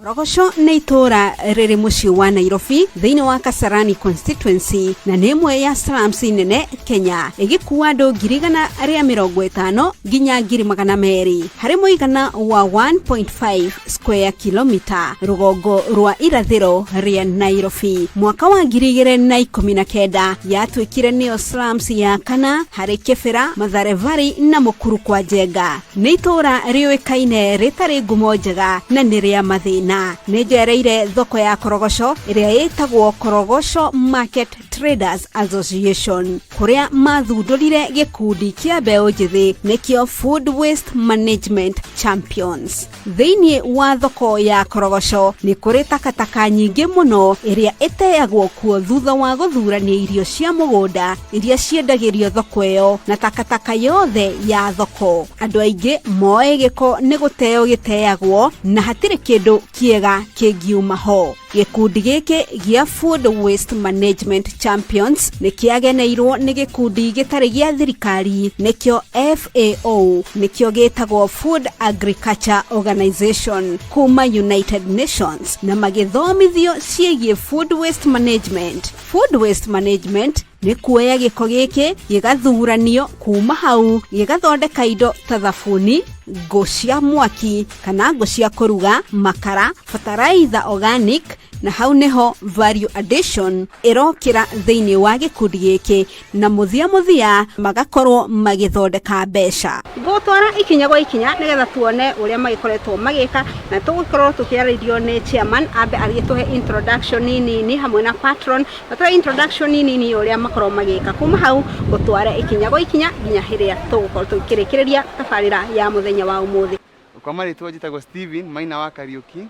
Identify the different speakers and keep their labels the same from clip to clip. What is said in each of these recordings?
Speaker 1: Korogosho nĩ itura rĩrĩ mũciĩ wa Nairobi thĩinĩ wa Kasarani constituency na nĩ ĩmwe ya slums nene Kenya ĩgĩkuua andũ 150,000 nginya 200,000 harĩ mũigana wa 1.5 square kilometer rũgongo rwa irathĩro rĩa Nairobi. Mwaka wa 2019 yatuĩkire nĩyo slums ya kana harĩ Kĩbĩra, Mathare Valley na Mũkuru kwa Njenga. Nĩ itura rĩũĩkaine rĩtarĩ ngumo njega na nĩ rĩa mathĩna. Nĩnjereire thoko ya korogosho ĩrĩa ĩtagwo Korogosho Market Traders Association kũrĩa mathundũrire gĩkundi kĩa mbeũ njĩthĩ nĩkĩo Food Waste Management Champions. Thĩinĩ wa thoko ya korogosho nĩ kũrĩ takataka nyingĩ mũno ĩrĩa ĩteagwo kuo thutha wa gũthurania irio cia mũgũnda iria ciendagĩrio thoko ĩyo na takataka yothe ya thoko. Andũ aingĩ moĩ gĩko nĩ gũteo gĩteagwo na hatirĩ kĩndũ kiega kĩngiuma ho. Gĩkundi gĩkĩ gĩa Food Waste Management Champions nĩ kĩageneirwo nĩ gĩkundi gĩtarĩ gĩa thirikari nĩkĩo FAO, nĩkĩo gĩtagwo Food Agriculture Organization kuma United Nations na magĩthomithio ciĩgiĩ food waste management. Food waste management nĩ kuoya gĩko gĩkĩ gĩgathuranio kuma hau gĩgathondeka indo ta thabuni, ngũ cia mwaki kana ngũ cia kũruga, makara, fertilizer organic na hau niho value addition ĩrokĩra thĩinĩ wa gĩkundi gĩkĩ na mũthia magakorwo magĩthondeka mbeca. Ngũtwara ikinya gwa ikinya nĩgetha tuone ũrĩa magĩkoretwo magĩka na tũgũkorwo tũkĩarĩrio nĩ chairman ambe agĩtũhe introduction nini hamwe na patron na introduction nini ũrĩa makorwo magĩka. Kuma hau gũtwara ikinya gwa ikinya nginya hĩrĩa tũgũkorwo tũkĩrĩkĩrĩria tabarĩra ya mũthenya wa ũmũthĩ.
Speaker 2: Kwa marĩtwa njĩtagwo Steven Maina wa Kariuki.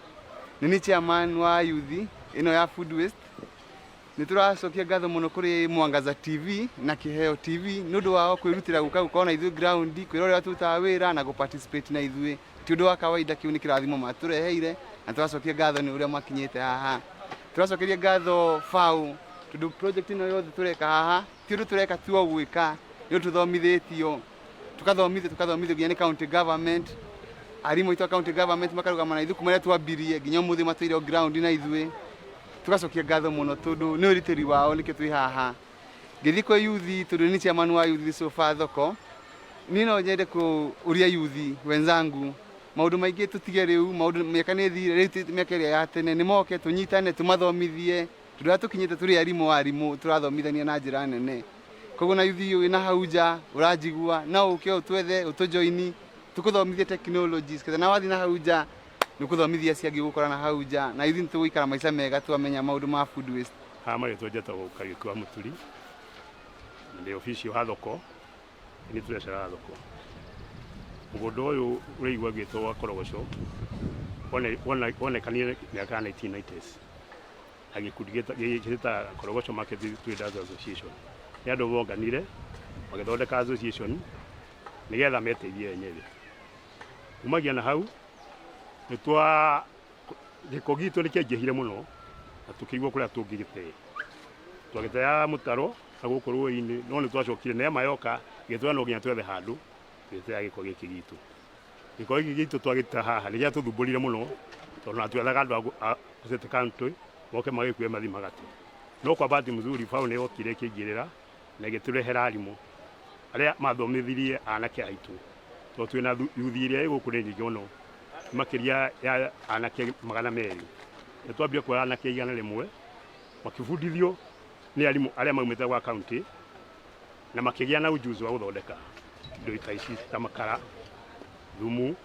Speaker 2: Nini chairman wa youth ino ya food waste. Nituracokia ngatho muno kuri Mwangaza TV na Kiheo TV nundu wao kwirutira guka gukona ithu ground kwirorera tuta wira na go participate na ithuĩ ti undu wa kawaida kiu ni kirathimo matureheire na turacokia ngatho ni uria makinyite haha. Turacokeria ngatho FAO tundu project ino yothe tureka haha ti undu tureka tuo gwika ni tuthomithĩtio tukathomithio ni county government arimo ito county government makarugama na ithu kumare twambirie nginya umuthi matwire ground na ithuĩ tugacokia ngatho muno tondu ni uritiri wao nike twi haha. Ngithi kwa youth tondu ni chairman wa youth so far thoko ni no nyende ku uria youth wenzangu maundu maingi tutige riu maundu miaka ni thire riu miaka ria ya tene ni moke tunyitane tumathomithie tondu atukinyite turi arimu turathomithania na njira nene. Koguo na youth yu ina hauja urajigua na uke utwethe utujoini tukuthomithia technologies kana wathi na hauja nukuthomithia ciangi gukora na hauja na ithi nituguikara maica mega twamenya maundu ma food waste.
Speaker 3: Mari twetagwo Kariuki wa Muturi ndi official ha thoko ni turecera thoko mugondo uyu urigwa gitwo wa korogosho wonekanire miaka 1990s agikundi gita Korogosho Market Traders Association ni andu bonganire magithondeka association nigetha meteithie enyewe umagia na hau nitwa giko gitu nikiangihire muno na tukigwa kuria tungigite twagitaya mutaro na guku ruini no nitwacokire ne mayoka gitwa no ginya twethe handu gitaya giko giki gitu twagita haha nigia tuthumburire muno tondu natwethaga andu acete country moke magikuye mathi magati no kwa bahati mzuri FAO ne okire kingirira na giturehera arimu aria mathomithirie anake aitu to twina yuthi iria iguku ni nyingi muno makiria ya anake 200 nitwambia kwa anake 100 makifundithio ni arimu aria maumite kwa county na makigia na ujuzi wa guthondeka indo itaici ta makara, thumu,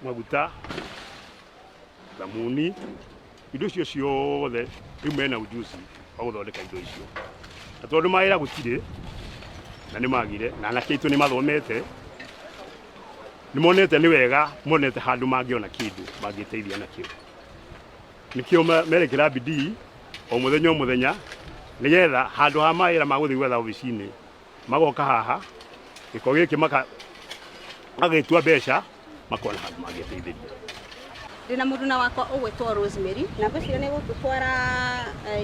Speaker 3: maguta, thamuni, indo icio ciothe riu na ujuzi wa guthondeka indo icio. Na tondu maira gutire na ni magire na anake itu ni mathomete ni monete ni wega monete handu mangiona kindu mangiteithia nakio nikio merekera bidii o muthenya nigetha handu ha maira maguthi gwetha obicini magoka haha giko giki magĩtua mbeca makona handu mangiteithĩria.
Speaker 1: ndina muruna wakwa ugwetwo Rosemary na ngwicira ni gutwara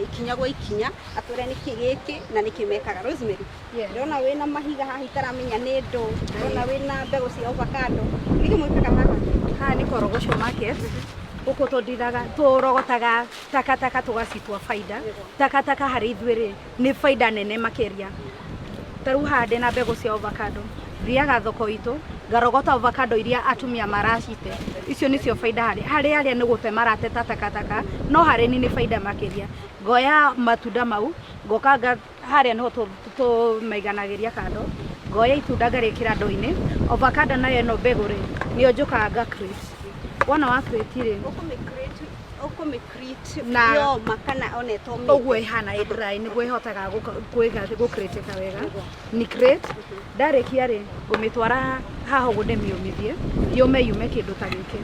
Speaker 1: ikinya gwa ikinya atwire ni kigiki na nikimekaga Rosemary ndona wina mahiga haha itaramenya ni ndo ndona wina mbegu cia avocado niki mwikaga haha
Speaker 4: ni Korogosho market uko tondiraga turogotaga takataka tugacitwa faida takataka hari ithwiri ni faida nene makeria taru hande na mbegu cia avocado thiaga thoko itu garogota avocado iria atumia maracite icio nicio faida hari aria ni gute marate takataka no hari ni faida makeria ngoya matunda mau ngokanga haria niho tu maiganagiria kando ngoya itunda ngarekira ndo-ini avocado nayo no mbegu ri nio njukanga crate wana wa crate ri
Speaker 1: na yo makana oneto mi
Speaker 4: ogwe hana dry ni gwehotaga gukreteka wega ni crate ndarekia ri ngumitwara haho gude miumithie yume kindu ta giki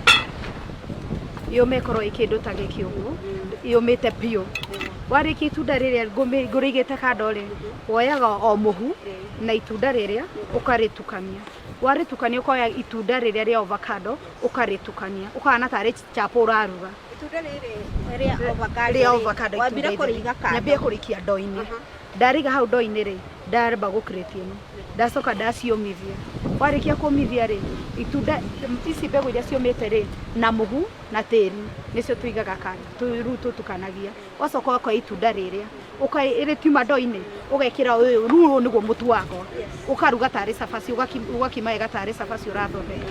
Speaker 4: yume koro ikindu ta giki uguo yumite pio wariki itunda riria ngurigite kando ri woyaga o muhu na itunda riria ukaritukania waritukania ukoya itunda riria ria avocado ukaritukania ukana tare chapo uraruga
Speaker 1: itunda riri ria avocado wambira kuriga kando
Speaker 4: nyambia kurikia ndo-ini ndariga hau ndo-ini ri ndareba gukreti ino ndacoka ndaciomithia warikia kumithia ri itunda ici mbegu iria ciomite ri na muhu na tiri nicio tuigaga kando tutukanagia wacoka kwa itunda riria ukairetiuma ndo-ini ugekira uyu niguo mutu wako ukaruga tare cabaci ugakimaiga tare cabaci urathondeka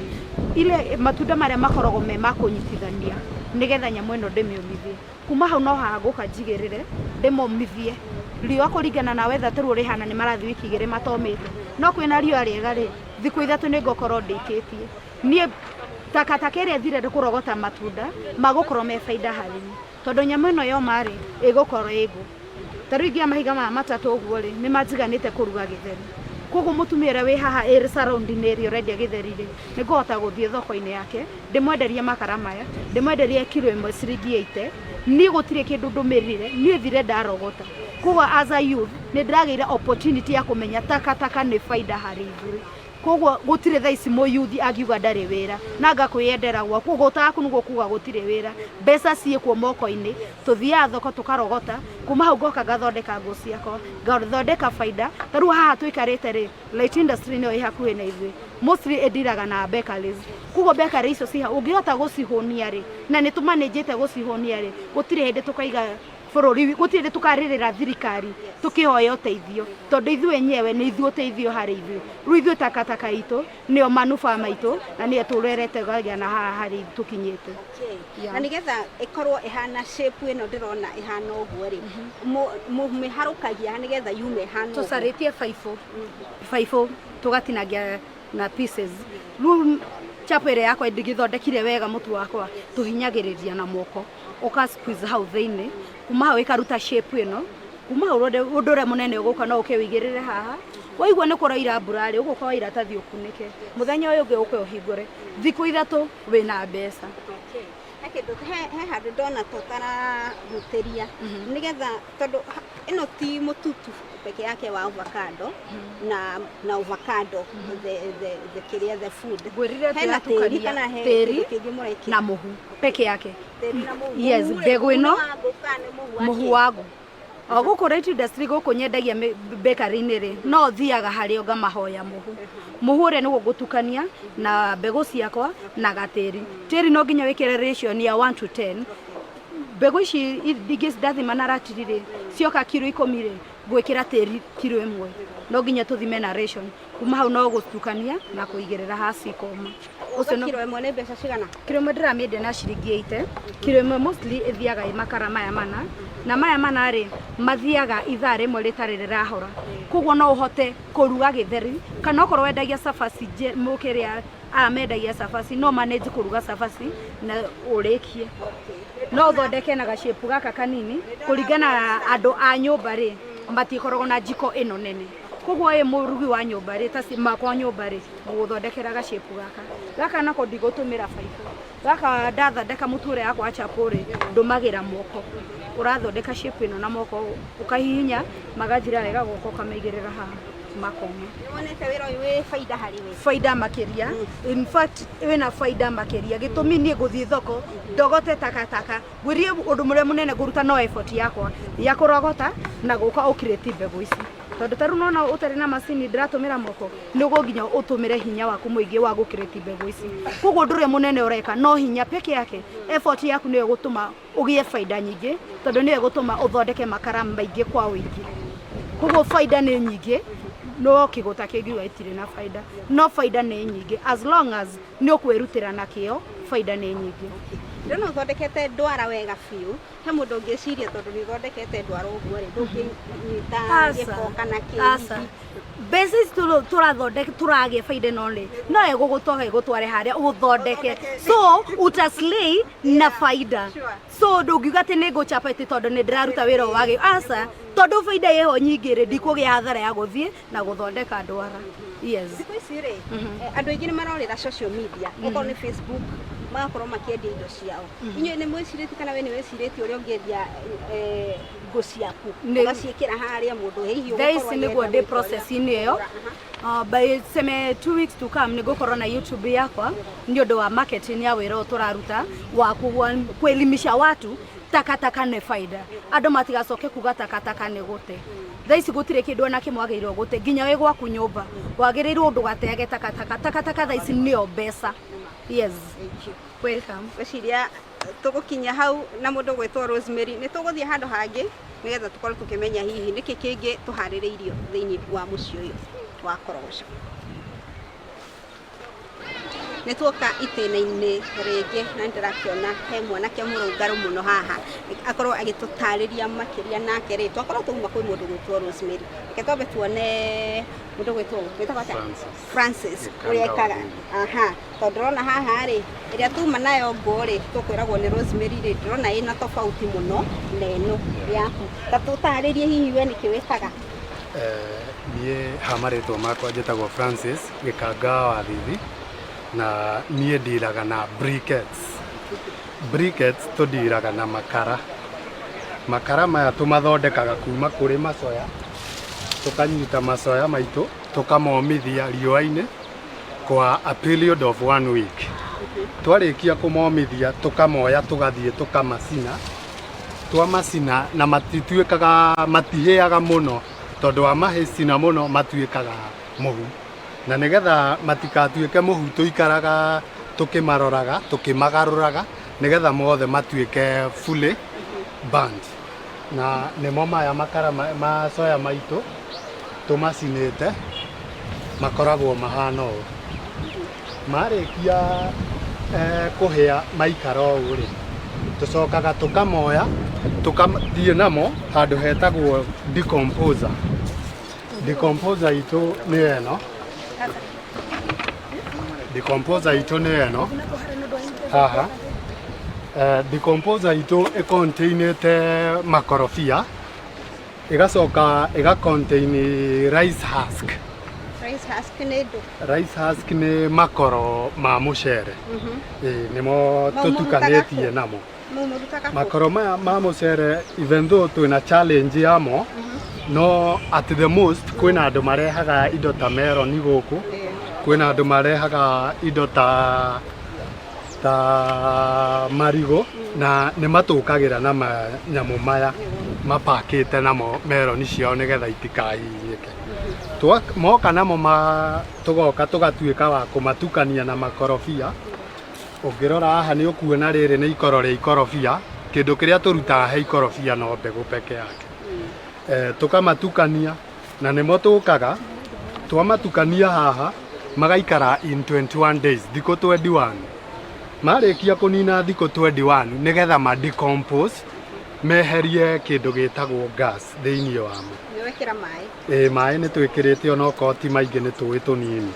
Speaker 4: ile matunda maria makorogo me makunyitithania nigetha nyamu ino ndimiumithie kuma hau no haguka njigirire ndimomithie riwa kuringana na wetha turu rihana ni marathi wiki igiri matomete no kwina riwa riega ri thiku ithatu ni ngokoro ndikitie nie takataka iria thire kurogota matunda magukoro me faida harini tondu nyamu ino yo mari igukoro igu taruigia mahiga ma matatu uguo ri ni majiganite kuruga githeri koguo mutumira wi haha surround ni ri ready githeri ri ni ngota guthie thoko-ini yake ndimwenderia makara maya ndimwenderia kilo 1 ciringi 80 ni gutire kindu ndumirire ni thire ndarogota koguo as a youth ni ndirageire opportunity ya kumenya takataka ni faida hari ithuri koguo gutire thaici mo youth agiuga ndari wira na ngakwiyendera gwa koguo taku nugo kuga gutire wira mbeca ciekwo moko-ini tuthia thoko tukarogota kuma hau ngoka ngathondeka nguo ciakwa ngathondeka faida taru haha tuikarite ri light industry no ihakuhi na ithui mostly ediraga na bakeries koguo bakery icio ciha ungihota gucihonia ri na ni tumanejete gucihonia ri gutire hindi tukaiga bururi gutire tukaririra thirikari tukihoya uteithio tondu ithu enyewe ni ithu uteithio hari ithu ruithu takataka itu nio manufa maitu na ni turerete gagia na hari tukinyete
Speaker 1: na nigetha ikorwo ihana shape ino ndirona ihana uguo ri mumiharukagia nigetha yume ihana
Speaker 4: tusaritie faifo tugatinagia na pieces ru chapere yakwa ndigithondekire wega mutu wakwa tuhinyagiriria na moko uka squeeze hau theini kuma hau ikaruta shape ino kuma udure munene uguka no ukewigirire haha waigua ni kuraira burari uguka waira tathi ukunike muthenya uyu ungi uke uhingure thiku ithatu wina mbeca
Speaker 1: he handu ndona totara ruteria nigetha tondu ino ti mututu peke yake wa avocado na avocado the kiria the food
Speaker 4: hena teri kana teri na muhu peke yake yes mbegu ino muhu wagu oguko rate industry guku nyendagia bakery-ini ri no thiaga hario ngamahoya muhu ri ni gugutukania na mbegu ciakwa na gateri teri no nginya wikire ratio ya 1:10 mbegu ici digis ndathima na ratiri ri cioka kilo 10 ri gwikira teri kilo 1 no nginya tuthime na ration kuma hau no gutukania na kuigirira hasi koma
Speaker 1: ucio kilo 1 ni mbeca cigana
Speaker 4: kilo 1 ndĩramĩendia na ciringi 80 kilo 1 mostly ithiaga makara maya mana na maya mana ri mathiaga ithaa rimwe ritari rirahora koguo no uhote kuruga githeri kana okorwo wendagia cabaci mukiria mendagia cabaci no manage kuruga cabaci na urikie no thondeke na gashepu gaka kanini kuringana andu a nyumba ri matikoragwo na jiko ino nene koguo murugi wa nyumba ri ta makwa nyumba ri guthondekera gashepu gaka nako ndigutumira baibũ gaka ndathondeka muture yakwa chapore ndumagira moko urathondeka shape ino na moko ukahihinya magathira wega goko kamaigirira haha makoma.
Speaker 1: Wonete wĩra ũyũ wĩ faida harĩ we?
Speaker 4: Faida makeria. In fact, wĩna faida makeria. Gĩtũmi niĩ gũthiĩ thoko ndogote takataka. Gwĩrie ũndũ mũrĩa mũnene ngũruta no effort yakwa ya kũrogota na gũka ũkirĩti mbegũ ici. Tondũ tarũ nona ũtarĩ na macini ndĩratũmĩra moko nĩguo nginya ũtũmĩre hinya waku mũingĩ wa gũkirĩti mbegũ ici. Koguo ndũrĩ mũnene ũreka no hinya peke yake. Effort yaku nĩyo gũtũma ũgĩe faida nyingĩ tondũ nĩyo gũtũma ũthondeke makara maingĩ kwa ũingĩ. Koguo faida nĩ nyingĩ no kĩgũta kĩngiuga itirĩ na faida no faida nĩ nyingĩ as long as nĩ ũkwĩrutĩra na kĩo faida nĩ nyingĩ.
Speaker 1: Ndĩrona ũthondekete ndwara wega biũ he mũndũ ũngĩciria tondũ nĩ ũthondekete ndwara ũguo rĩ ndũngĩnyita gĩko kana kĩhihi.
Speaker 4: Mbeca ici tũrathondeka tũragĩa faida no rĩ no egũgũtwara gũtware harĩa ũthondeke so utaslay na faida so ndũngiuga atĩ nĩ ngũchapa ĩtĩ tondũ nĩ ndĩraruta wĩra wage aca tondũ faida yeho nyingĩ rĩ ndikũgĩa hathara ya gũthiĩ na gũthondeka ndwara. Yes.
Speaker 1: Thikũ ici rĩ andũ aingĩ nĩ marorĩra social media okorwo nĩ Facebook magakorwo makĩendia indo ciao. Inyuĩ nĩ mwĩcirĩtie kana we nĩ wĩcirĩtie ũrĩa ũngĩendia ngũ ciaku ũgaciĩkĩra harĩa mũndũ hihi
Speaker 4: ũgakorwo nĩguo ndĩ process-inĩ ĩyo. By seme 2 weeks to come nĩ ngũkorwo na YouTube yakwa nĩ ũndũ wa marketing ya wĩra ũyũ tũraruta wa kuelimisha watu takataka nĩ faida. Andũ matigacoke kuga takataka nĩ gũte. Thaa ici gũtirĩ kĩndũ ona kĩmwe wagĩrĩirwo gũte nginya wĩ gwaku nyũmba wagĩrĩirwo ũndũ gateage takataka thaa ici nĩyo mbeca. Yes. Welcome.
Speaker 1: Weciria tũgũkinya hau na mũndũ gwĩtwo Rosemary nĩ tũgũthiĩ handũ hangĩ nĩgetha tũkorwo tũkĩmenya hihi nĩkĩ kĩngĩ tũharĩrĩirio thĩinĩ wa mũciĩ ũyũ wa korogoco. Nĩ tuoka itĩna-inĩ rĩngĩ na ndĩrakĩona he mwanake mũrũngarũ mũno haha akorwo agĩtũtarĩria makĩria nake rĩ twakorwo tũma kwĩ mũndũ gwĩtwo Rosemary. Reke twambe tuone mũndũ gwĩtwo Francis ũrĩa ekaga tondũ ndĩrona haha rĩ ĩrĩa tuma nayo ngũ rĩ tũkwĩragwo nĩ Rosemary rĩ ndĩrona ĩna tofauti mũno na ĩno yaku. Ta tũtarĩrie hihi we nĩkĩ wĩkaga?
Speaker 5: Niĩ hamarĩtwo makwa njĩtagwo Francis Gĩkanga wa Thithi na niĩ ndiraga na briquettes tũndiraga na makara maya tũmathondekaga kuma kũrĩ macoya tũkanyita macoya maitũ tũkamomithia riũa-inĩ kwa a period of 1 week. Twarĩkia kũmomithia tũkamoya tũgathiĩ tũkamacina twamacina na matihĩaga mũno tondũ wa mahĩcina mũno matuĩkaga mũhu na nĩgetha matikatuĩke mũhu tũikaraga tũkĩmaroraga tũkĩmagarũraga nĩgetha mothe matuĩke fully burnt na nĩmo maya makara macoya maitũ tũmacinĩte makoragwo mahana ũũ. Marĩkia kũhĩa maikara ũũ rĩ tũcokaga tũkamoya tũgathiĩ namo handũ hetagwo decomposer. Decomposer itũ nĩ ĩno. Decomposer itũ nĩ ĩno haha. Decomposer itũ ĩcontainĩte makorobia ĩgacoka ĩgacontain rice husk. Rice husk nĩ makoro ma mũcere nĩmo tũtukanĩtie namo. Makoro maya ma mũcere even though twĩna challenge yamo no at the most kwĩna andũ marehaga indo ta melon gũkũ kwĩna andũ marehaga indo ta marigo na nĩ matũkagĩra na nyamũ maya mapakĩte namo melon ciao nĩgetha itikahihinyĩke. Moka namo tũgoka tũgatuĩka wa kũmatukania na makorobia. Ũngĩrora haha nĩ ũkuona rĩrĩ nĩ ikoro rĩa ikorobia. Kĩndũ kĩrĩa tũrutaga he ikorobia no mbegũ peke yake. Tũkamatukania na nĩmo tũkaga twamatukania haha magaikara in 21 days thikũ 21. Marĩkia kũnina thikũ 21 nĩgetha ma decompose meherie kĩndũ gĩtagwo gas thĩinĩ wamo.
Speaker 1: Nĩwekĩra maĩ?
Speaker 5: Maĩ nĩ twĩkĩrĩte onokorwo ti maingĩ nĩ tũĩ tũnini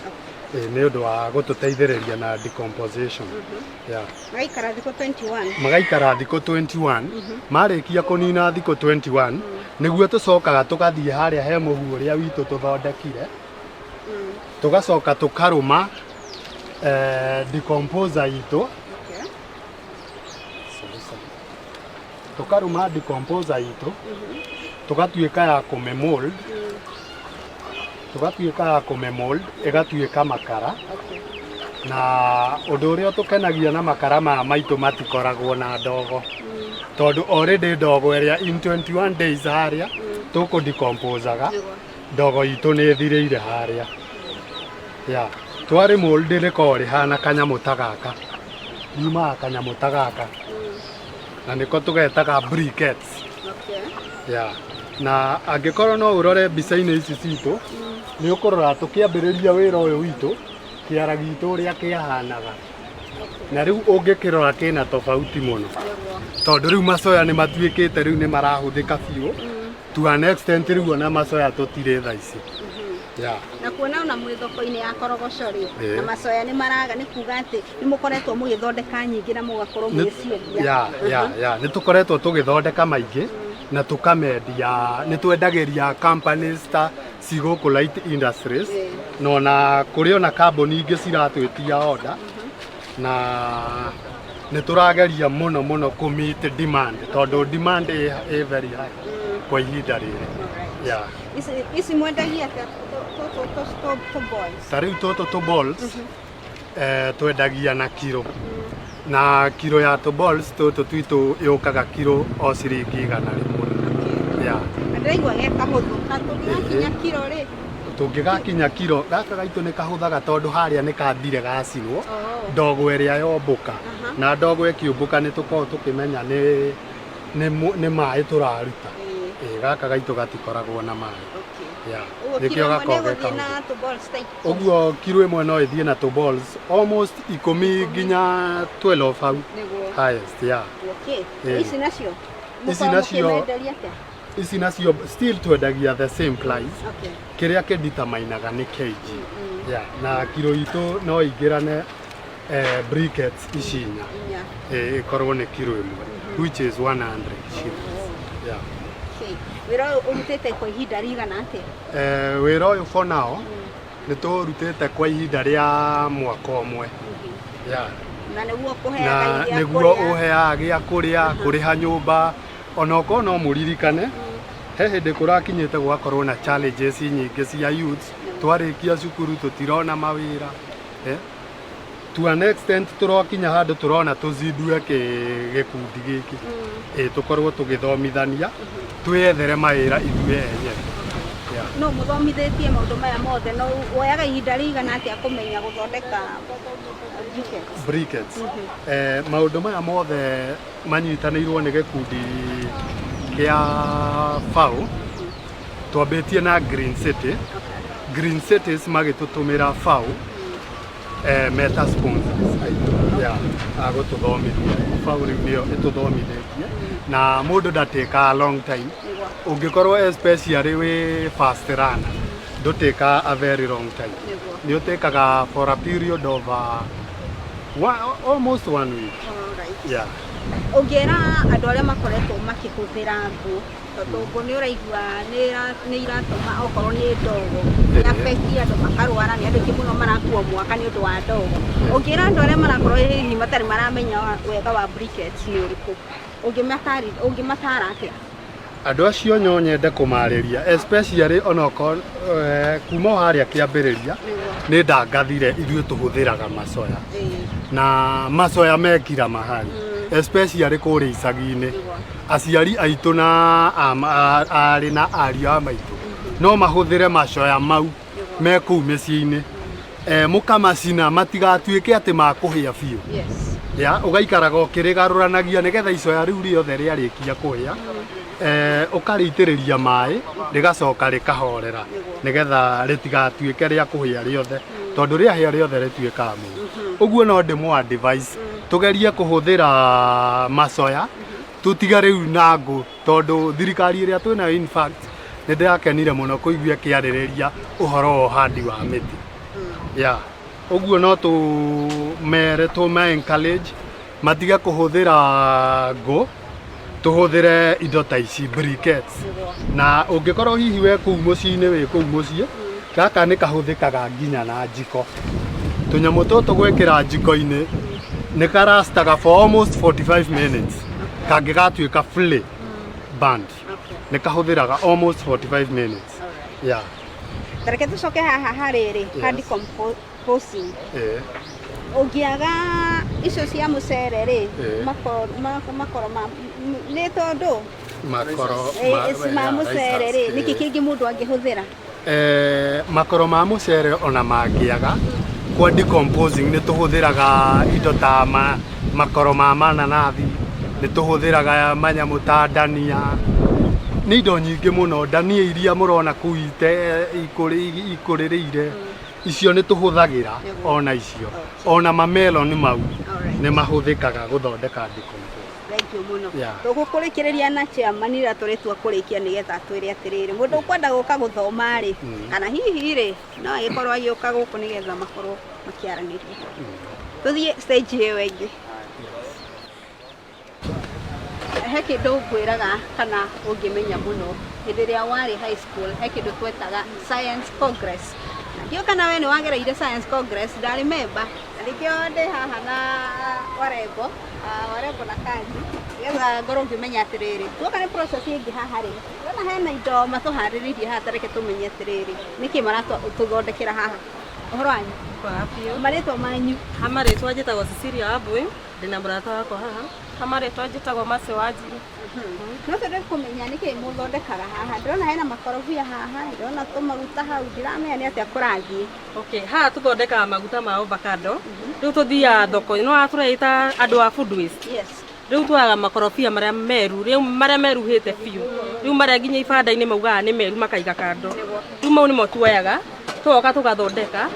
Speaker 5: nĩ ũndũ wa gũtũteithĩrĩria na decomposition.
Speaker 1: Magaikara thikũ 21?
Speaker 5: Magaikara thikũ 21. Marĩkia kũnina thikũ 21 nĩguo tũcokaga tũgathiĩ harĩa he mũhu ũrĩa witũ tũthondekire tũgacoka tũkarũma decomposer itũ tũkarũma decomposer itũ tũgatuĩka ya kũmĩmold tugatuĩka kũmemold ĩgatuĩka makara na ũndũ ũrĩa ũtũkenagia na makara maya maitũ matikoragwo na ndogo tondũ already ndogo ĩrĩa in 21 days harĩa tũkũdecomposaga ndogo itũ nĩ ĩthirĩire harĩa twarĩ mold rĩkoragwo rĩhana kanyamũ ta gaka riumaga kanyamũ ta gaka na nĩko tũgetaga briquettes na angĩkorwo no ũrore mbica-inĩ ici citũ nĩ ũkũrora tũkĩambĩrĩria wĩra ũyũ witũ kĩara gitũ ũrĩa kĩahanaga na rĩu ũngĩkĩrora kĩna tofauti mũno tondũ rĩu macoya nĩ matuĩkĩte rĩu nĩ marahũthĩka biũ to an extent rĩu ona macoya tũtirĩ thaa ici
Speaker 1: na kuona ona mwĩ thoko-inĩ ya korogoco rĩ na macoya nĩ maraga nĩ kuga atĩ nĩ mũkoretwo mũgĩthondeka nyingĩ na mũgakorwo mũgĩciendia
Speaker 5: nĩ tũkoretwo tũgĩthondeka maingĩ na tũkamendia nĩ twendagĩria companies ta cigũkũ Light Industries na ona kũrĩ ona kambuni ingĩ ciratwĩtia order na nĩ tũrageria mũno kũ-meet demand tondũ demand ĩ very high kwa ihinda rĩrĩ
Speaker 1: ici mwendagia
Speaker 5: ta rĩu tũtũ tũ balls twendagia na kiro na kiro ya tũ balls tũtũ twitũ yũkaga kiro o ciringi 100
Speaker 1: ndĩraigua ge kahũthũ na tũngĩgakinya kiro rĩ
Speaker 5: tũngĩgakinya kiro gaka gaitũ nĩ kahũthaga tondũ harĩa nĩ kathire gacinwo ndogo ĩrĩa yombũka na ndogo ĩkĩũmbũka nĩ tũkoragwo tũkĩmenya nĩ maĩ tũraruta gaka gaitũ gatikoragwo na maĩ nĩkĩo gakoragwo ge kahũthũ ũguo kiro ĩmwe no ĩthiĩ na tũ balls almost 10 nginya 12 hau highest ici nacio still twendagia the same price kĩrĩa kĩdeterminaga nĩ kg na kiro itũ no ingĩrane briquettes ici 4 ĩkorwo nĩ kiro ĩmwe which is 100 shillings
Speaker 1: wĩra ũyũ ũrutĩte kwa ihinda rĩigana atĩa
Speaker 5: wĩra ũyũ for now nĩ tũrutĩte kwa ihinda rĩa mwaka ũmwe
Speaker 1: na
Speaker 5: nĩguo ũheaga gĩa kũrĩa kũrĩha nyũmba ona okorwo no mũririkane he hĩndĩ kũrakinyĩte gwakorwo na challenges nyingĩ cia youth twarĩkia cukuru tũtirona mawĩra to an extent tũrokinya handũ tũrona tũzindue gĩkundi gĩkĩ tũkorwo tũgĩthomithania twĩethere mawĩra ithuĩ enyewe
Speaker 1: no mũthomithĩtie maũndũ maya mothe no woyaga ihinda rĩigana atĩa kũmenya gũthondeka
Speaker 5: briquettes maũndũ maya mothe manyitanĩirwo nĩ gĩkundi kĩa FAO twambĩtie na Green City Green Cities magĩtũtũmĩra FAO meta sponsors agũtũthomithia FAO rĩu nĩyo ĩtũthomithĩtie na mũndũ ndatĩkaga long time ũngĩkorwo especially wĩ fast runner ndũtĩkaga a very long time nĩ ũtĩkaga for a period of almost 1 week
Speaker 1: ũngĩra andũ arĩa makoretwo makĩhũthĩra ngũ tondũ ngũ nĩ ũraigua nĩ iratũma okorwo nĩ ndogo nĩ affect andũ makarwara nĩ andũ aingĩ mũno marakuo mwaka nĩ ũndũ wa ndogo ũngĩra andũ arĩa marakorwo hihi matarĩ maramenya wega wa briquettes nĩ ũrĩkũ ũngĩmatara atĩa
Speaker 5: andũ acio nyo nyende kũmarĩria especially onokorwo kuma harĩa kĩambĩrĩria nĩ ndangathire ithuĩ tũhũthĩraga macoya na macoya mekira mahali especially kũrĩa icagi-inĩ aciari aitũ na arĩ na ariũ a maitũ no mahũthĩre macoya mau me kũu mĩciĩ-inĩ mũkamacina matigatuĩke atĩ makũhĩa biũ ũgaikaraga ũkĩrĩgarũranagia nĩgetha icoya rĩu rĩothe rĩarĩkia kũhĩa ũkarĩitĩrĩria maĩ rĩgacoka rĩkahorera nĩgetha rĩtigatuĩke rĩa kũhĩa rĩothe tondũ rĩahĩa rĩothe rĩtuĩkaga mũru ũguo no ndĩmũ advice tũgerie kũhũthĩra macoya tũtiga rĩu na ngũ tondũ thirikari ĩrĩa twĩnayo in fact nĩ ndĩrakenire mũno kũigua kĩarĩrĩria ũhoro wa ũhandi wa mĩtĩ ũguo no tũmere encourage matige kũhũthĩra ngũ tũhũthĩre indo ta ici briquettes na ũngĩkorwo hihi we kũu mũciĩ-inĩ wĩ kũu mũciĩ gaka nĩ kahũthĩkaga nginya na njiko tũnyamũ tũtũ gwĩkĩra njiko-inĩ nĩ karastaga for almost 45 minutes kangĩgatuĩka fully burned nĩ kahũthĩraga almost 45 minutes
Speaker 1: tareke tucoke haha hariri ka decomposing ungiaga icio cia mucere ri makoro ni tondu
Speaker 5: makoro
Speaker 1: ma mucere ri niki kingi mundu angihuthira
Speaker 5: makoro ma mucere ona mangiaga kwa decomposing ni tuhuthiraga indo ta makoro ma mananathi ni tuhuthiraga manyamu ta dania ni indo nyingi muno dania iria murona kuite ikuririire icio ni tuhuthagira ona icio ona mamelon mau ni mahuthikaga guthondeka decomposing.
Speaker 1: Thank you muno. Tugukurikiria na chairman ira turitua kurikia nigetha twire atiriri mundu ukwenda guka guthoma ri kana hihi ri no ikorwa yuka guku nigetha makorwo makiaraniria tuthie stage hiyo ingi he kindu ngwiraga kana ungimenya muno hindi ria wari high school he kindu twetaga science congress ndio kana we ni wagereire science congress I remember ndikio ndi haha na warembo na kazi yega ngoro ngimenya atiriri tuoka ni process ingi haha ri na hena indo matuhariririe haha tareke tumenye atiriri niki maratu tuthondekera haha uhoro wanyu maretwa manyu
Speaker 6: hamaretwa njitagwo Cecilia Abui ndina murata wakwa haha hamaretwa njitagwo Mase Wanjiru
Speaker 1: no tende kumenya niki muthondekara haha ndona hena makorobia haha ndona tumaguta hau ndiramenya ni atia kurathie
Speaker 6: okay haha tuthondekaga maguta ma avocado riu tuthia thoko no atureita andu a food waste
Speaker 1: yes
Speaker 6: riu twaga makorobia maria meru riu maria meruhite fiu riu maria nginya ibanda-ini maugaga ni meru makaiga kando riu mau nimo tuoyaga tugoka tugathondeka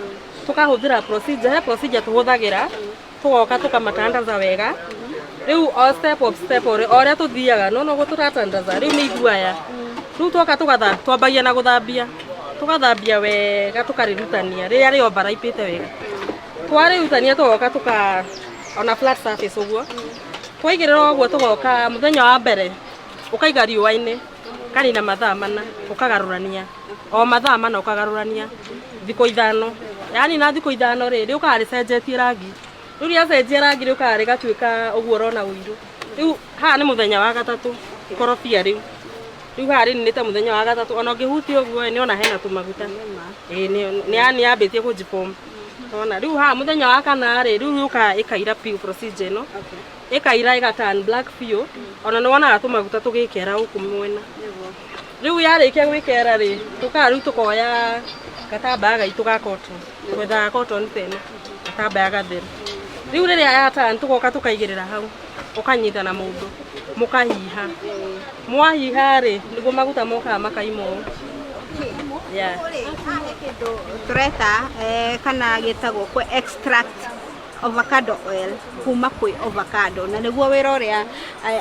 Speaker 6: tukahuthira procedure tuhuthagira tugoka tukamatandaza wega riu all step of step oria tuthiaga no guturatandaza riu ni iguaya riu tuoka twambagia na guthambia tugathambia wega tukarirutania riria riomba ipite wega twarirutania tugoka ona flat surface uguo twaigirira uguo tugoka muthenya wa mbere ukaiga riua-ini kanina mathaa 4 ukagarurania o mathaa 4 ukagarurania thiko 5 yani na thiko 5 ri ukaricenjetie rangi riu riacenjia rangi riukari gatuika uguo rona uiru riu haha ni muthenya wa gatatu ikorobia riu haha ninite muthenya wa gatatu ona ngihutia uguo ni ona hena tumaguta ni ambitie kujipom ona riu haha muthenya wa kana ri riu ikaira piu procedure no ikaira igatan black piu ona ni wona tumaguta tugikera huku mwena riu yarikia gwikera ri riu tukoya gatambaya gaitu ga cotton gwetha cotton teno gatambaya gatheru riu riria yatan tugoka tukaigirira hau ukanyita na mundu mukahiha mwahiha ri niguo maguta moka makaimo yeah
Speaker 1: tureta kana gitagwo kwe extract avocado oil kuma kwi avocado na niguo wira uria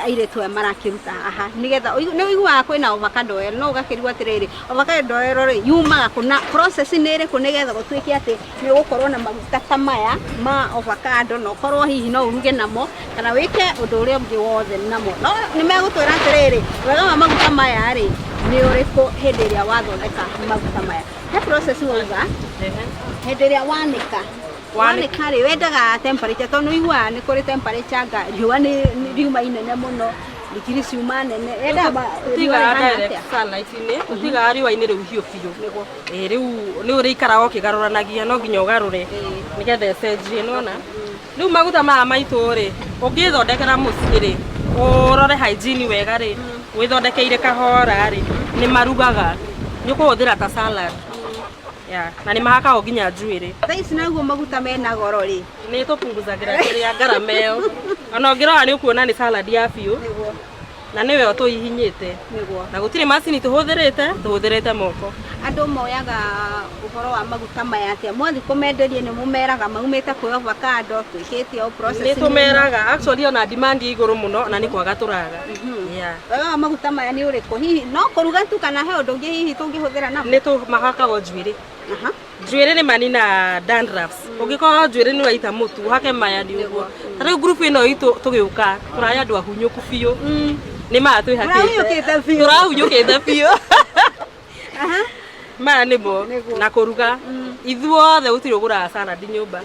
Speaker 1: airetwe marakiruta aha nigetha ni wiguaga kwina avocado oil no ugakirigwa atiriri avocado oil ri yumaga kuna process ni iri kunigetha gutwike ati ni gukorwo na maguta ta maya ma avocado no korwo hihi no uruge namo kana wike undu uria ungi wothe namo no ni megutwira atiriri wega wa maguta maya ri ni uriku hindi ria wathondeka maguta maya he process uga hindi ria wanika ri wendaga temperature tondu igua ni kuri temperature nga riua ni riuma inene muno digiri ciuma nene enda
Speaker 6: tiga direct sunlight ni tiga riua-ini riu hiu biu riu ni uri ikaraga ukigaruranagia no nginya ugarure nigetha ecenjie nona riu maguta maya maitu ri ungithondekera mucii ri urore hygiene wega ri withondekeire kahora ri ni marugaga ni ukuhuthira ta salad na ni mahaka nginya njuiri
Speaker 1: thaisi naguo maguta mena goro ri
Speaker 6: ni tupunguzagira ya garameo ona ngirora ni ukuona ni salad ya biu na niwe otuihinyite na gutire macini tuhuthirite moko
Speaker 1: andu moyaga uhoro wa maguta maya atia mwathi kumenderie ni mumeraga maumite kwi avocado twikite o process
Speaker 6: ni tumeraga actually ona demand iguru muno na ni kwaga turaga
Speaker 1: wega maguta maya ni uriku hihi no kuruga tu kana he undu ngi hihi tungihuthira namo
Speaker 6: ni tu mahakago njuiri njuiri ni manina dandruffs ungikora njuiri ni waita mutu hake maya ni uguo tari group ino itu tugiuka turaya andu ahunyuku biu ni matwi hakite turahunyukite biu maya nibo na kuruga ithuothe utiri ugura salad nyumba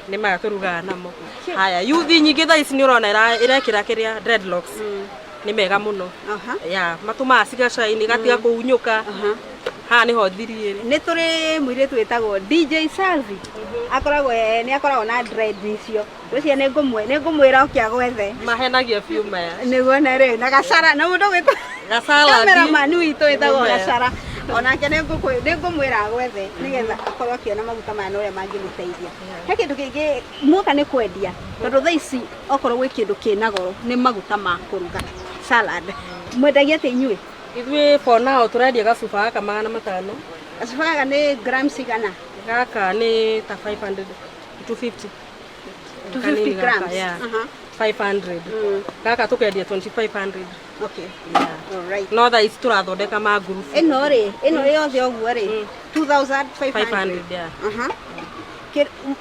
Speaker 6: ni maya turuga namo haya yuthi nyingi thaici ni urona irekira kiria dreadlocks ni mega muno matuma cigacaini gatiga kuhunyuka ha ni ho thirie
Speaker 1: nĩ tũrĩ mũirĩtu wĩtagwo DJ Salvi akoragwo nĩ akoragwo na dread icio rũciũ nĩ ngũmwĩra ũkĩa gwethe
Speaker 6: mahenagia biũ maya
Speaker 1: nĩguo na rĩu na Gacara na mũndũ wĩtwo
Speaker 6: Gacara
Speaker 1: cameraman witũ wĩtagwo Gacara onake nĩ ngũmwĩra agwethe nĩgetha akorwo akĩona maguta maya na ũrĩa mangĩmũteithia he kĩndũ kĩngĩ muoka nĩ kwendia tondũ thaa ici okorwo gwĩ kĩndũ kĩna goro nĩ maguta ma kũruga salad mwendagia atĩ inyuĩ
Speaker 6: ithuĩ for now tũrendia gacuba gaka 500
Speaker 1: gacuba gaka nĩ grams cigana
Speaker 6: gaka nĩ ta 500 250
Speaker 1: grams
Speaker 6: yeah. 500 gaka tũkendia 2500
Speaker 1: okay
Speaker 6: all right no thaa ici tũrathondeka ma group
Speaker 1: ĩno yothe ũguo rĩ 2500
Speaker 6: yeah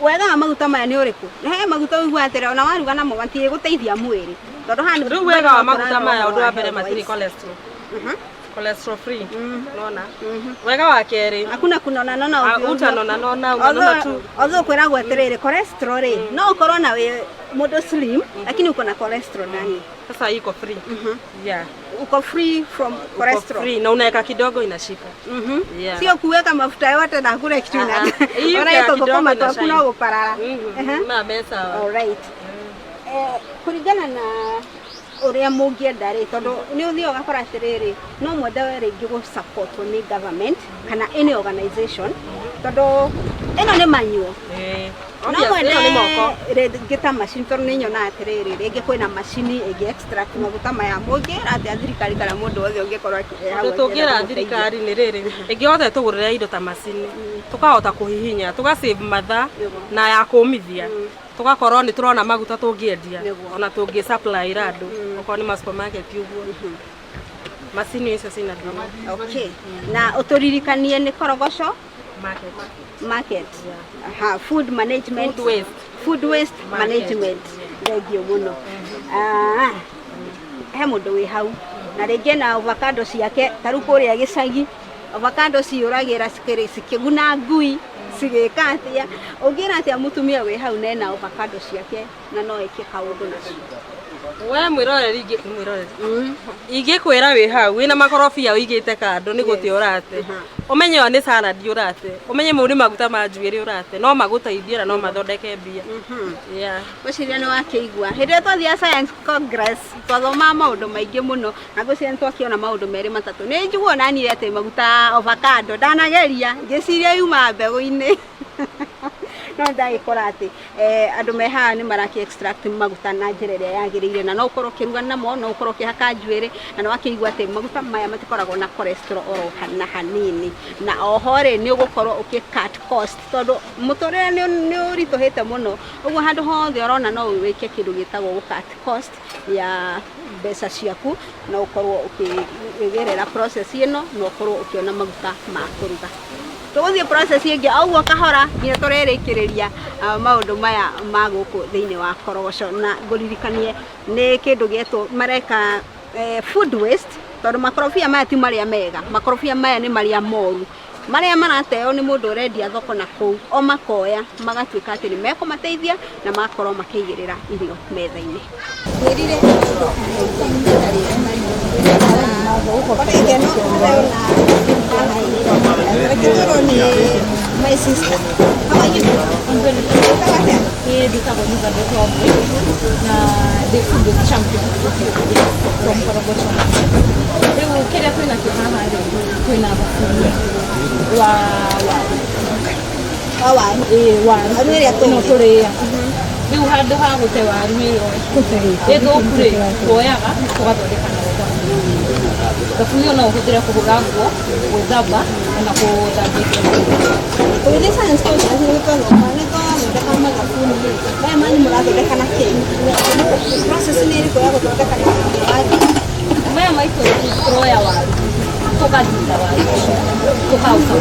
Speaker 1: wega wa maguta maya nĩ ũrĩkũ he maguta ũigua atĩrĩ ona waruga namo matirĩ gũteithia mwĩrĩ tondũ hani
Speaker 6: rĩu wega wa maguta maya ũndũ wa mbere matirĩ cholesterol cholesterol free unaona wega wa kerĩ
Speaker 1: hakuna kunona ovyo
Speaker 6: utanona tu
Speaker 1: although kwĩragwo atĩrĩrĩ cholesterol rĩ no ukorwo na mũndũ slim lakini uko na cholesterol ndani
Speaker 6: sasa iko free yeah
Speaker 1: uko free from cholesterol
Speaker 6: free na unaweka kidogo inashika
Speaker 1: yeah sio kuweka mafuta yote na kule kitu na unaiko kama hakuna kuparara
Speaker 6: na mesa
Speaker 1: all right kulingana na uria mungienda ri tondu ni uthio gakora atiriri no mwende rĩngĩ go support ni government kana any organization tondu ino ni manyo no mwende rĩngĩ ta machine tondu ni nyona atiriri rĩngĩ kwĩna machine ĩngĩ extract maguta maya mũngĩra atĩ thirikari kana mũndũ wothe ũngĩkorwo akĩhau
Speaker 6: tũngĩra thirikari nĩ rĩrĩ ĩngĩhota tũgũrĩra indo ta machine tukahota kuhihinya tugasave mathaa na ya kũmithia tugakorwo ni turona maguta tũngĩendia ona tũngĩ supply andũ okorwo ni ma supermarket uguo macini icio cina thĩna
Speaker 1: okay na ũtũririkanie ni korogoco market food management food waste management thengio mũno he mũndũ wĩ hau na rĩngĩ na avocado ciake taru kũrĩa gĩcagi avocado ciũragĩra cikĩguna ngui sigeka atia ũngĩra atĩa mũtumia wĩ hau nena avocado ciake na no eke kaũndũ nacio
Speaker 6: we mwĩroreri ingĩkwĩra wĩ hau wĩna makorobia ũigĩte kando nĩ gũte ũrate umenye ni salad ũrate umenye mũri maguta ma njuĩrĩ ũrate no magũteithia na no mathondeke mbia yeah
Speaker 1: ũciria nĩ wakĩigua hĩndĩ twathia science congress twathoma maũndũ maingĩ mũno na ngũciria nĩ twakĩona maũndũ merĩ matatũ nĩ njiguo nani atĩ maguta avocado ndanageria ngĩciria yuma mbegũ-inĩ no ndagĩkora atĩ andũ me haha nĩ maraki extract maguta na njĩra ĩrĩa yagĩrĩire na no ũkorwo ũkĩruga namo no ũkorwo ũkĩhaka njuĩrĩ na nĩ wakĩigua atĩ maguta maya matikoragwo na cholesterol oro na hanini na oho rĩ nĩ ũgũkorwo cut cost tondũ mũtũrĩre nĩ ũritũhĩte mũno ũguo handũ hothe ũrona no wĩke kĩndũ gĩtagwo cut cost ya mbeca ciaku na ũkorwo ũkĩgerera process ĩno na ũkorwo ũkĩona maguta ma kũruga tũgũthiĩ process ĩngĩ ũguo kahora nginya tũrerĩkĩrĩria maũndũ maya ma gũkũ thĩinĩ wa korogoco na ngũririkanie nĩ kĩndũ gĩetwo mareka food waste tondũ makorobia maya ti marĩa mega makorobia maya nĩ marĩa moru marĩa marateo nĩ mũndũ ũrendia thoko na kũu o makoya magatuĩka atĩ nĩ mekũmateithia na magakorwo makĩigĩrĩra irio metha-inĩ my sister. How are you doing? I'm good. The food is champion from Korogocho. Kila kwina kihaha kwina wa no turia riu handu ha gute waru ithukure tuoyaga tugathondeka na thaburia no ũhũthĩre kũhũra nguo gwĩthamba na gũthambia kũrĩ science course nĩ twathondeka mathabuni maya manyu mũrathondeka na kĩ process nĩ ĩrĩkũ ya gũthondeka na waru maya maitũ turoya waru tugathinda waru tukauka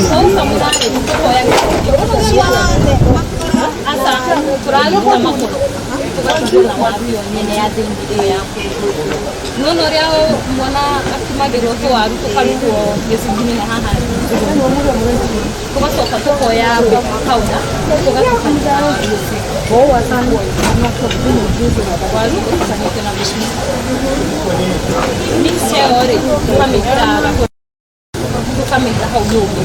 Speaker 1: sauka mũthani tukoya asa tũraruta makũrũ tugatũra waru yo nyene ya thĩinĩ ya nono ria mwana akimagirwo twaru tukarutwo gĩcunjĩ-inĩ na haha tugacoka tukoya kauda tugatukania waru tukanĩte na mix yao rĩ tukamĩkĩra
Speaker 6: ũkamĩiga hau nyũngũ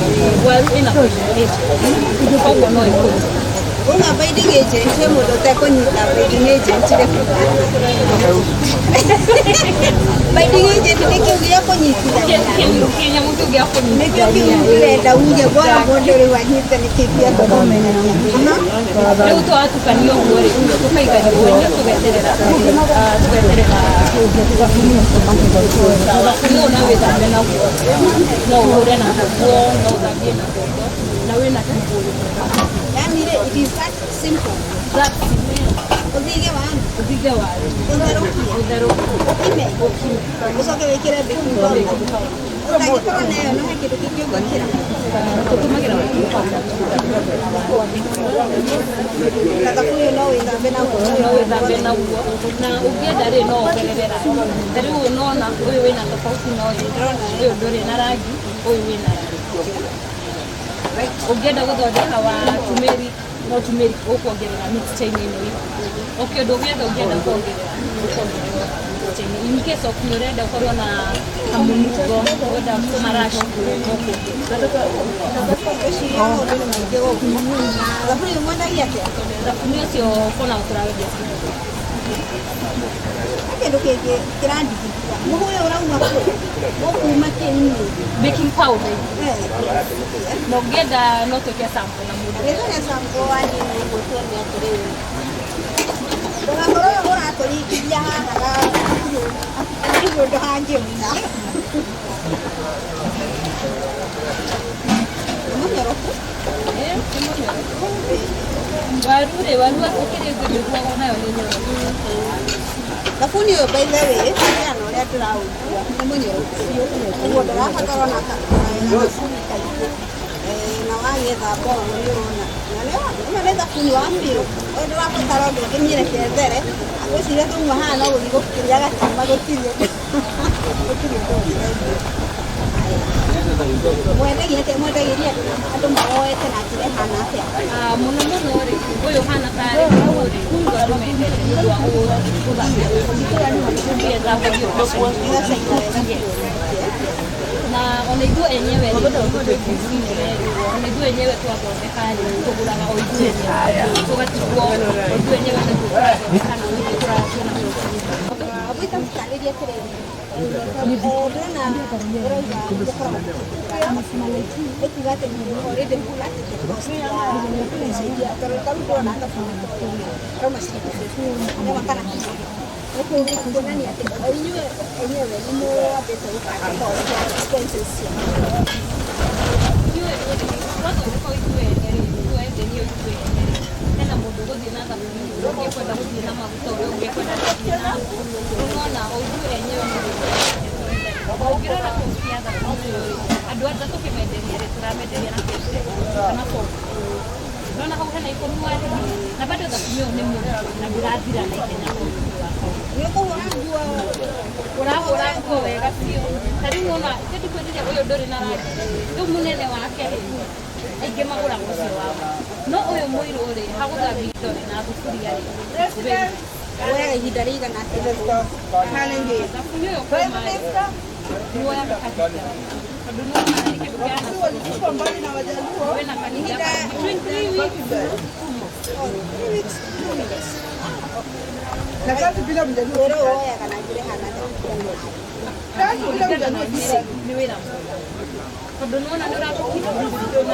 Speaker 6: waru ĩna kũnyitĩte koguo no ĩkũnyitĩte
Speaker 1: Una baiding agent, he mũndũ ũtekũnyita baiding agent baiding agent nĩ kĩu gĩa kũnyitithania
Speaker 6: kĩnyamũ kĩu gĩa kũnyitithania
Speaker 1: nĩkĩo kĩu ũrenda uge bora mũndũ rĩu anyite nĩ kĩu gĩa kũmenya
Speaker 6: rĩu twatukanio ũguo rĩ tũkaiga nyũngũ-inĩ tũgeterera no na wĩthambe naguo no ũhũre na naguo no ũthambie na ndondo na wĩna kĩbũyũ
Speaker 1: it is that simple.
Speaker 6: That simple.
Speaker 1: Uthige waru. Utherũkie. Ucoke wĩkĩre baking powder. Ũtangĩkorwo nayo no he kĩndũ kĩngĩ ũngĩkĩra.
Speaker 6: Tũtũmagĩra baking powder.
Speaker 1: Na thaburia no wĩthambe naguo.
Speaker 6: Na ũngĩenda rĩ no wongerere rangi. Ta rĩu ũnona ũyũ wĩna tofauti na ũyũ. Ũyũ ndũrĩ na rangi, ũyũ wĩna rangi. Ũngĩenda gũthondeka wa turmeric no turmeric ũkuongerera mixture-inĩ ĩno ĩyo. Okay, ũndũ ũngĩenda kuongerera mixture-inĩ. In case of nĩ ũrenda ũkorwo na kamũnungo, ũrenda marashi thaburia ũcio ũkoragwo tũrawendia
Speaker 1: kĩndũ kĩngĩ kĩrandigithia mũhu ũyũ ũrauma ũkuma kĩni
Speaker 6: baking powder na ũngĩenda no twĩke sample na mũndũ
Speaker 1: nĩtũne sample wanini nĩguo tuone atĩrĩrĩ ndũgakorwo ũyũ ũratũringithia haha nĩguo ndũhangĩuna mũnyoroku waru ũkĩrĩngĩrĩguo nayo nĩ nyoroku thabuni ũyũ by the way yana ũrĩa ndĩraũigua nĩ mũnyoroku ũguo ndũrabatarwo na thabuni kaingĩ na wagĩthamba ũũ nĩ ũrona na nĩ thabuni wa biũ ũyũ ndũrabatara ũndũ ũngĩ mĩrekethere agwĩciria tũmwe haha no gũthiĩ gũkĩria gatima gũtirĩ mwendagĩria andũ mawoete na njĩra ĩhana atĩa
Speaker 6: mũno rĩ ũyũ hana tarĩ mũrĩ andũ mendete nĩ ũndũ wa gũthambia na ona ithuĩ enyewe twathondeka tũgũraga o ithuĩ enyewe tũgatigwo o ithuĩ enyewe nĩtũgũraga
Speaker 1: Abita mtarĩria atĩrĩrĩ ndĩrona ũrauga ĩkuga atĩ already tondũ tarũ ndĩrona rauma kana kuonania atĩ inyuĩ enyewe nĩ mũambĩte gũbanga expenses
Speaker 6: hena mũndũ gũthiĩ na thabuni ũngĩkwenda gũthiĩ na maguta ũrĩa ũngĩkwenda gũthiĩ na ũrona o ithuĩ enyewe ũngĩrora kũcia thabuni andũ aja tũkĩmenderia rĩ tũramenderia na kana ũrona hau hena ikũmi wa na bado thabuni ũyũ nĩ mũru na ndũrathira na ihenya ũrahũra nguo wega biũ ta rĩu ona kĩndũ kwĩrĩria ũyũ ndũrĩ na rangi rĩu mũnene wake rĩ aingĩ magũraga ũcio wao no ũyũ mũirũ rĩ hagũthambia indo rĩ na thuburia rĩ
Speaker 1: woyaga ihinda rĩigana atĩa
Speaker 6: thabuni ũyũ kwa maĩ nĩwoyaga kahinda tondũ no maĩ kĩndũ kĩa wĩna kahinda between 3 weeks
Speaker 7: na kazi bila mjaluo
Speaker 1: wewe woyaga na njĩra ĩhana
Speaker 6: nĩ wĩra tondũ nĩwona nĩ ũratũkinya na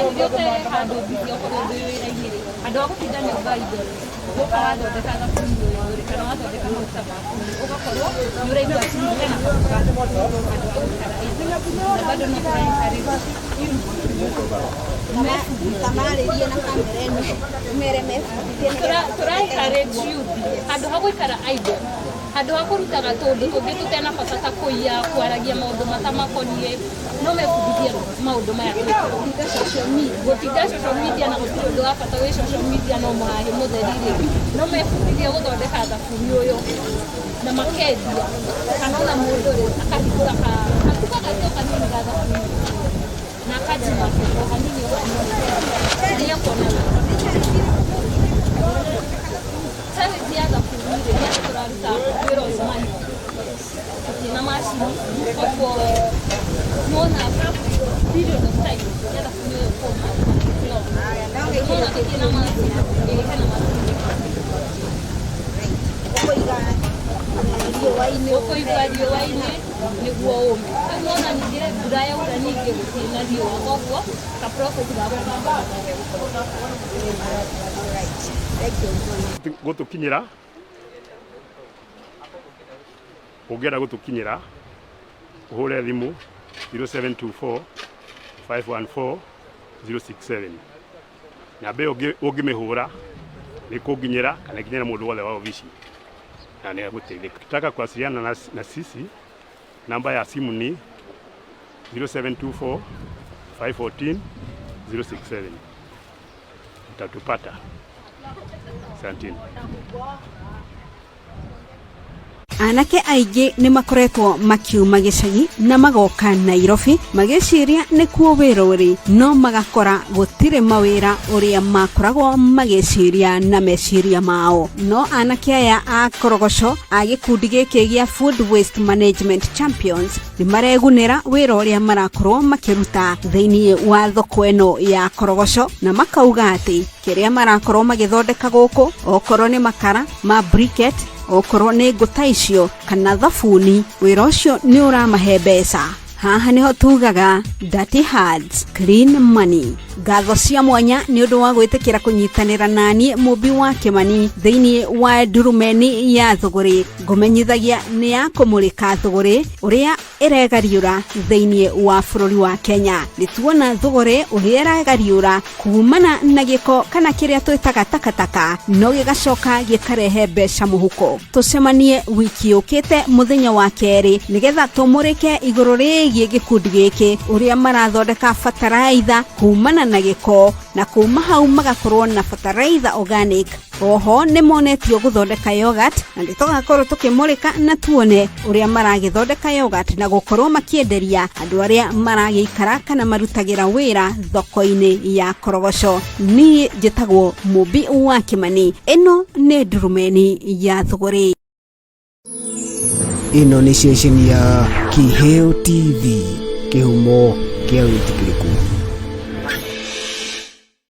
Speaker 6: rĩrĩa ũte handũ bizi okorwo ndĩ wĩra-inĩ rĩ andũ a gũtinda nyũmba indo rĩ ũka wathondeka thabuni ũyũ rĩ kana wathondeka maguta maku ũgakorwo nĩ ũraigua atĩ hena maguta na bado no tũraencourage
Speaker 1: tamarĩrie na kamera ĩno mere mebundithie
Speaker 6: tũraencourage youth handũ ha gũikara idle handũ ha kũrutaga tũndũ tũngĩ tũtena bata ta kũiya kwaragia maũndũ matamakoniĩ no mebundithie maũndũ maya gũtinda social media na gũtirĩ ũndũ wa bata wĩ social media no mũrahi mũtheri rĩ no mebundithie gũthondeka thabuni ũyũ na makendia kana ona mũndũ rĩ akahingũra kakuga gato kanini ga thabuni na akajima kĩndũ hanini nĩ akona challenge ya thabuni rĩ ya tũraruta wĩra ũcio na macini koguo nona video
Speaker 3: gutukinyira ungera gutukinyira uhure thimu 0724 514 067 nyabe ungimihura nikunginyira kana kinyira mundu wothe wa ofici na ni guteithika. Ukitaka kuwasiliana na sisi, namba ya simu ni 0724 514 067. Utatupata. Asanteni.
Speaker 1: Anake aingĩ nĩ makoretwo makiuma gĩcagi na magoka Nairobi magĩciria nĩ kuo wĩra ũrĩ, no magakora gũtirĩ mawĩra ũrĩa makoragwo magĩciria na meciria mao. No anake aya a Korogoco a gĩkundi gĩkĩ gĩa Food Waste Management Champions nĩ maregunĩra wĩra ũrĩa marakorwo makĩruta thĩinĩ wa thoko ĩno ya Korogoco, na makauga atĩ kĩrĩa marakorwo magĩthondeka gũkũ, okorwo nĩ makara ma briquette, okorwo nĩ ngũta icio kana thabuni, wĩra ũcio nĩ ũramahe mbeca. Haha nĩho tugaga Dirty Hands Clean Money. Ngatho cia mwanya nĩ ũndũ wa gwĩtĩkĩra kũnyitanĩra naniĩ Mũmbi wa Kĩmani thĩinĩ wa ndurumeni ya thũgũrĩ. Ngũmenyithagia nĩ ya kũmũrĩka thũgũrĩ ũrĩa ĩregariũra thĩinĩ wa bũrũri wa Kenya. Nĩtuona thũgũrĩ ũrĩa ĩregariũra kumana na gĩko kana kĩrĩa twĩtaga takataka, no gĩgacoka gĩkarehe mbeca mũhuko. Tũcemanie wiki yũkĩte mũthenya wa kerĩ nĩgetha tũmũrĩke igũrũ rĩgiĩ gĩkundi gĩkĩ ũrĩa marathondeka bataraitha kumana na gĩko, na kuma hau magakorwo na bataraitha organic. Oho nĩ monetio gũthondeka yogurt, na nĩtũgakorwo tũkĩmũrĩka na tuone ũrĩa maragĩthondeka yogurt na gũkorwo makĩenderia andũ arĩa maragĩikara kana marutagĩra wĩra thoko-inĩ ya Korogoco. Niĩ njĩtagwo Mũmbi wa Kĩmani. Ĩno nĩ ndurumeni ya thũgũrĩ.
Speaker 7: Ĩno nĩ ceceni ya Kĩheo TV, kĩhumo kĩa wĩtĩkĩrĩku.